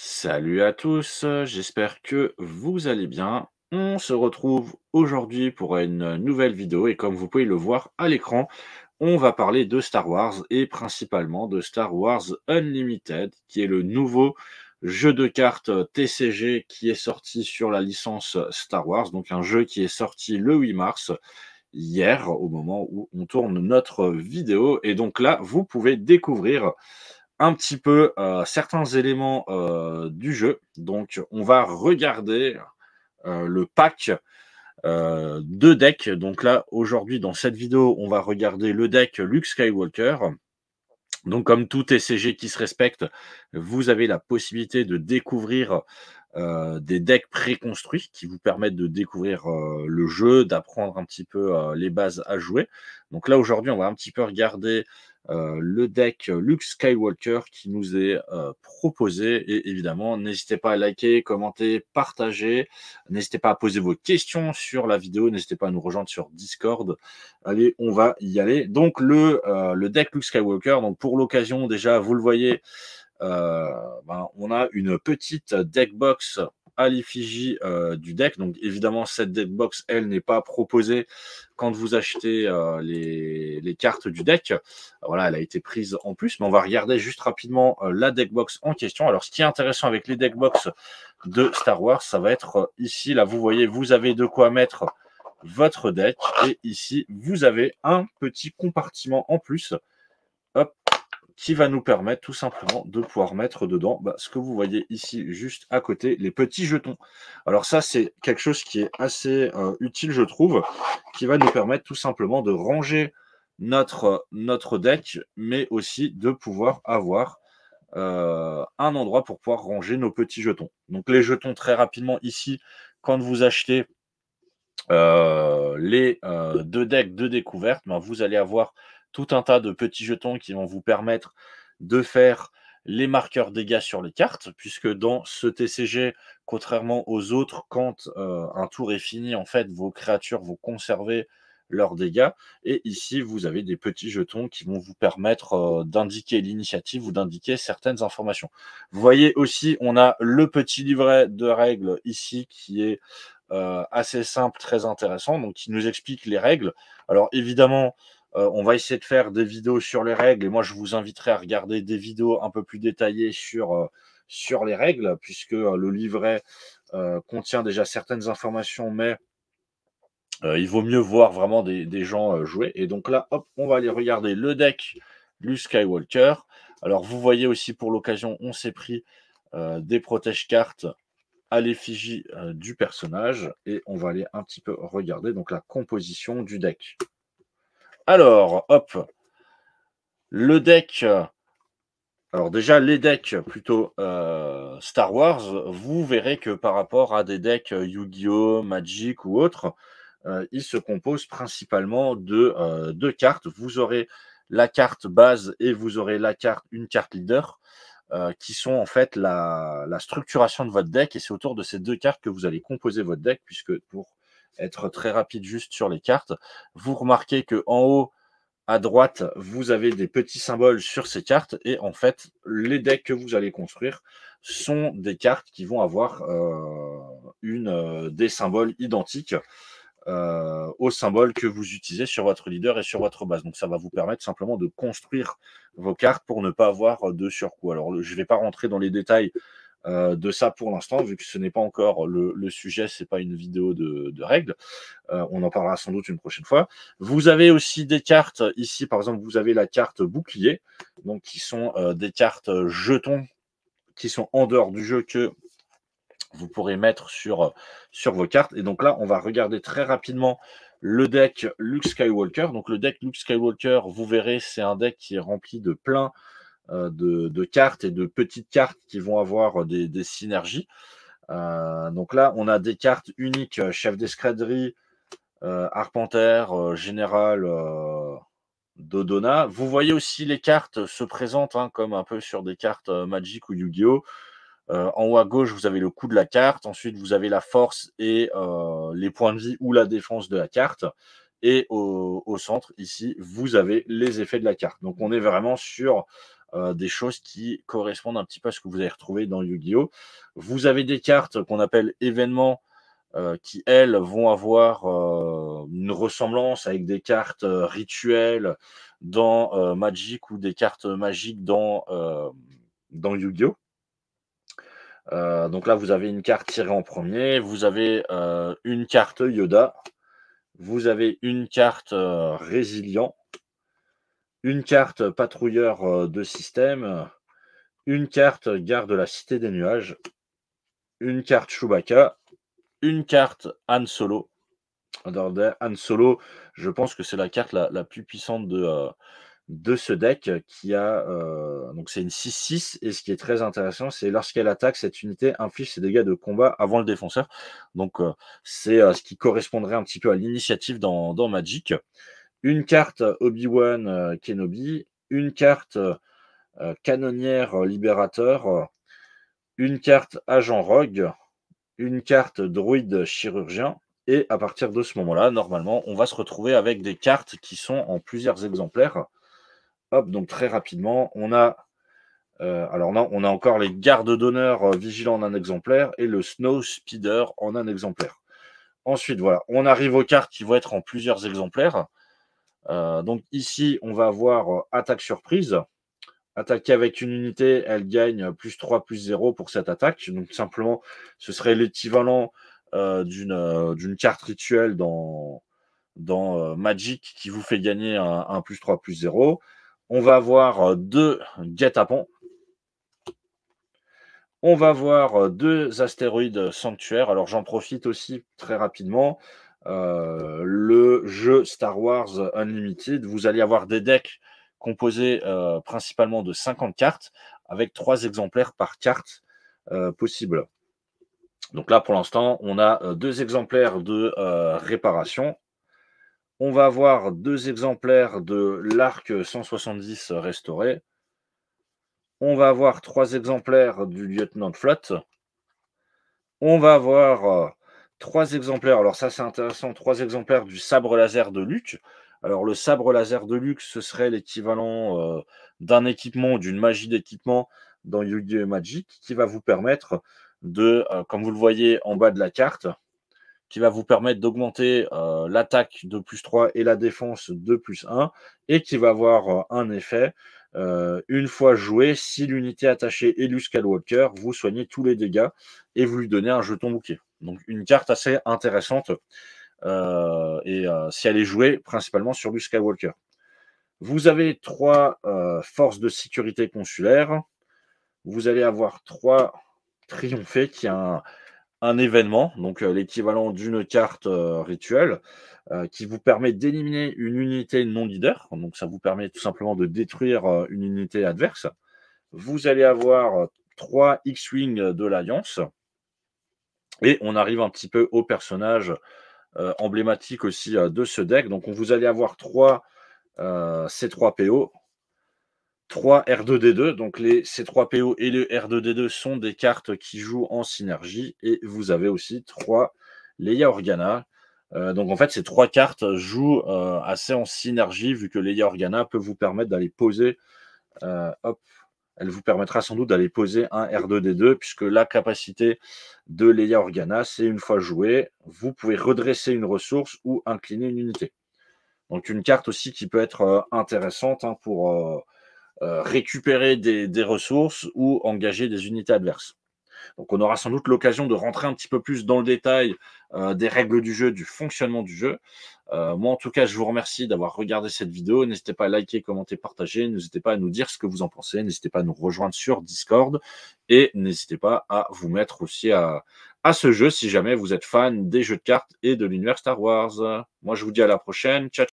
Salut à tous, j'espère que vous allez bien. On se retrouve aujourd'hui pour une nouvelle vidéo et comme vous pouvez le voir à l'écran, on va parler de Star Wars et principalement de Star Wars Unlimited, qui est le nouveau jeu de cartes TCG qui est sorti sur la licence Star Wars, donc un jeu qui est sorti le 8 mars, hier, au moment où on tourne notre vidéo. Et donc là, vous pouvez découvrir un petit peu, certains éléments, du jeu. Donc on va regarder, le pack, de decks. Donc là, aujourd'hui, dans cette vidéo, on va regarder le deck Luke Skywalker. Donc comme tout TCG qui se respecte, vous avez la possibilité de découvrir, des decks préconstruits qui vous permettent de découvrir, le jeu, d'apprendre un petit peu, les bases à jouer. Donc là, aujourd'hui, on va un petit peu regarder, le deck Luke Skywalker qui nous est, proposé et évidemment, n'hésitez pas à liker, commenter, partager. N'hésitez pas à poser vos questions sur la vidéo, n'hésitez pas à nous rejoindre sur Discord. Allez, on va y aller. Donc le deck Luke Skywalker, donc pour l'occasion, déjà, vous le voyez, on a une petite deck box à l'effigie, du deck. Donc évidemment, cette deck box, elle, n'est pas proposée quand vous achetez, les cartes du deck. Voilà, elle a été prise en plus, mais on va regarder juste rapidement, la deck box en question. Alors ce qui est intéressant avec les deck box de Star Wars, ça va être, ici, là, vous voyez, vous avez de quoi mettre votre deck et ici, vous avez un petit compartiment en plus, hop, qui va nous permettre tout simplement de pouvoir mettre dedans, ce que vous voyez ici juste à côté, les petits jetons. Alors ça, c'est quelque chose qui est assez, utile, je trouve, qui va nous permettre tout simplement de ranger notre deck, mais aussi de pouvoir avoir, un endroit pour pouvoir ranger nos petits jetons. Donc les jetons, très rapidement ici, quand vous achetez, les, 2 decks de découverte, vous allez avoir tout un tas de petits jetons qui vont vous permettre de faire les marqueurs dégâts sur les cartes, puisque dans ce TCG, contrairement aux autres, quand, un tour est fini, en fait, vos créatures vont conserver leurs dégâts et ici, vous avez des petits jetons qui vont vous permettre, d'indiquer l'initiative ou d'indiquer certaines informations. Vous voyez aussi, on a le petit livret de règles ici qui est, assez simple, très intéressant, donc qui nous explique les règles. Alors évidemment, on va essayer de faire des vidéos sur les règles et moi je vous inviterai à regarder des vidéos un peu plus détaillées sur les règles puisque, le livret, contient déjà certaines informations, mais, il vaut mieux voir vraiment des gens, jouer et donc là, hop, on va aller regarder le deck Luke Skywalker. Alors vous voyez aussi pour l'occasion, on s'est pris, des protège cartes à l'effigie, du personnage et on va aller un petit peu regarder donc la composition du deck. Alors, hop, le deck, alors déjà les decks plutôt, Star Wars, vous verrez que par rapport à des decks, Yu-Gi-Oh!, Magic ou autres, ils se composent principalement de cartes. Vous aurez la carte base et vous aurez une carte leader. Qui sont en fait la structuration de votre deck et c'est autour de ces 2 cartes que vous allez composer votre deck puisque pour être très rapide juste sur les cartes, vous remarquez que en haut à droite, vous avez des petits symboles sur ces cartes et en fait, les decks que vous allez construire sont des cartes qui vont avoir, des symboles identiques, aux symboles que vous utilisez sur votre leader et sur votre base. Donc ça va vous permettre simplement de construire vos cartes pour ne pas avoir de surcoût. Alors je ne vais pas rentrer dans les détails, de ça pour l'instant, vu que ce n'est pas encore le sujet, c'est pas une vidéo de règles. On en parlera sans doute une prochaine fois. Vous avez aussi des cartes ici, par exemple, vous avez la carte bouclier, donc qui sont, des cartes, jetons qui sont en dehors du jeu que vous pourrez mettre sur vos cartes. Et donc là, on va regarder très rapidement le deck Luke Skywalker. Donc le deck Luke Skywalker, vous verrez, c'est un deck qui est rempli de plein de cartes et de petites cartes qui vont avoir des synergies. Donc là, on a des cartes uniques, chef d'escadrille, arpenter, général, Dodonna. Vous voyez aussi les cartes se présentent comme un peu sur des cartes Magic ou Yu-Gi-Oh! En haut à gauche, vous avez le coût de la carte. Ensuite, vous avez la force et les points de vie ou la défense de la carte. Et au centre, ici, vous avez les effets de la carte. Donc, on est vraiment sur des choses qui correspondent un petit peu à ce que vous allez retrouver dans Yu-Gi-Oh! Vous avez des cartes qu'on appelle événements, qui elles vont avoir, une ressemblance avec des cartes, rituelles dans, Magic ou des cartes magiques dans Yu-Gi-Oh! Donc là, vous avez une carte tirée en premier, vous avez, une carte Yoda, vous avez une carte, Résilient, une carte Patrouilleur, de système, une carte Garde de la Cité des Nuages, une carte Chewbacca, une carte Han Solo. Alors Han Solo, je pense que c'est la carte la plus puissante de ce deck qui a, donc c'est une 6/6 et ce qui est très intéressant, c'est lorsqu'elle attaque, cette unité inflige ses dégâts de combat avant le défenseur. Donc, c'est, ce qui correspondrait un petit peu à l'initiative dans Magic. Une carte Obi-Wan, Kenobi, une carte, Canonnière Libérateur, une carte Agent Rogue, une carte Druide Chirurgien et à partir de ce moment-là, normalement, on va se retrouver avec des cartes qui sont en plusieurs exemplaires. Hop, donc très rapidement, on a, alors non, on a encore les gardes d'honneur, vigilants en un exemplaire et le Snow Speeder en un exemplaire. Ensuite, voilà, on arrive aux cartes qui vont être en plusieurs exemplaires. Donc ici, on va avoir, attaque surprise. Attaquer avec une unité, elle gagne +3/+0 pour cette attaque. Donc simplement, ce serait l'équivalent, d'une carte rituelle dans Magic qui vous fait gagner un +3/+0. On va avoir, 2 guet-apens. On va voir, 2 astéroïdes sanctuaires. Alors j'en profite aussi très rapidement, le jeu Star Wars Unlimited, vous allez avoir des decks composés, principalement de 50 cartes avec 3 exemplaires par carte, possible. Donc là, pour l'instant, on a, 2 exemplaires de, réparation. On va avoir 2 exemplaires de l'Arc 170 restauré. On va avoir 3 exemplaires du Lieutenant Flotte. On va avoir, 3 exemplaires, alors ça c'est intéressant, 3 exemplaires du sabre laser de Luke. Alors le sabre laser de Luke, ce serait l'équivalent, d'un équipement, d'une magie d'équipement dans Yu-Gi-Oh! Magic qui va vous permettre de, comme vous le voyez en bas de la carte, qui va vous permettre d'augmenter, l'attaque de +3 et la défense de +1 et qui va avoir, un effet, une fois joué, si l'unité attachée est Luke Skywalker, vous soignez tous les dégâts et vous lui donnez un jeton bouquet. Donc une carte assez intéressante, si elle est jouée principalement sur Luke Skywalker. Vous avez 3, forces de sécurité consulaires. Vous allez avoir 3 triomphés qui a un événement, donc l'équivalent d'une carte, rituelle, qui vous permet d'éliminer une unité non leader. Donc ça vous permet tout simplement de détruire, une unité adverse. Vous allez avoir, 3 X-Wing de l'Alliance et on arrive un petit peu aux personnages, emblématiques aussi, de ce deck. Donc vous allez avoir 3, C3PO, 3 R2D2, donc les C3PO et le R2D2 sont des cartes qui jouent en synergie et vous avez aussi 3 Leia Organa. Donc en fait, ces 3 cartes jouent, assez en synergie vu que Leia Organa peut vous permettre d'aller poser, hop, elle vous permettra sans doute d'aller poser un R2D2 puisque la capacité de Leia Organa, c'est une fois joué, vous pouvez redresser une ressource ou incliner une unité. Donc une carte aussi qui peut être, intéressante, hein, pour, récupérer des ressources ou engager des unités adverses. Donc on aura sans doute l'occasion de rentrer un petit peu plus dans le détail, des règles du jeu, du fonctionnement du jeu. Moi en tout cas, je vous remercie d'avoir regardé cette vidéo. N'hésitez pas à liker, commenter, partager. N'hésitez pas à nous dire ce que vous en pensez. N'hésitez pas à nous rejoindre sur Discord et n'hésitez pas à vous mettre aussi à ce jeu si jamais vous êtes fan des jeux de cartes et de l'univers Star Wars. Moi je vous dis à la prochaine. Ciao.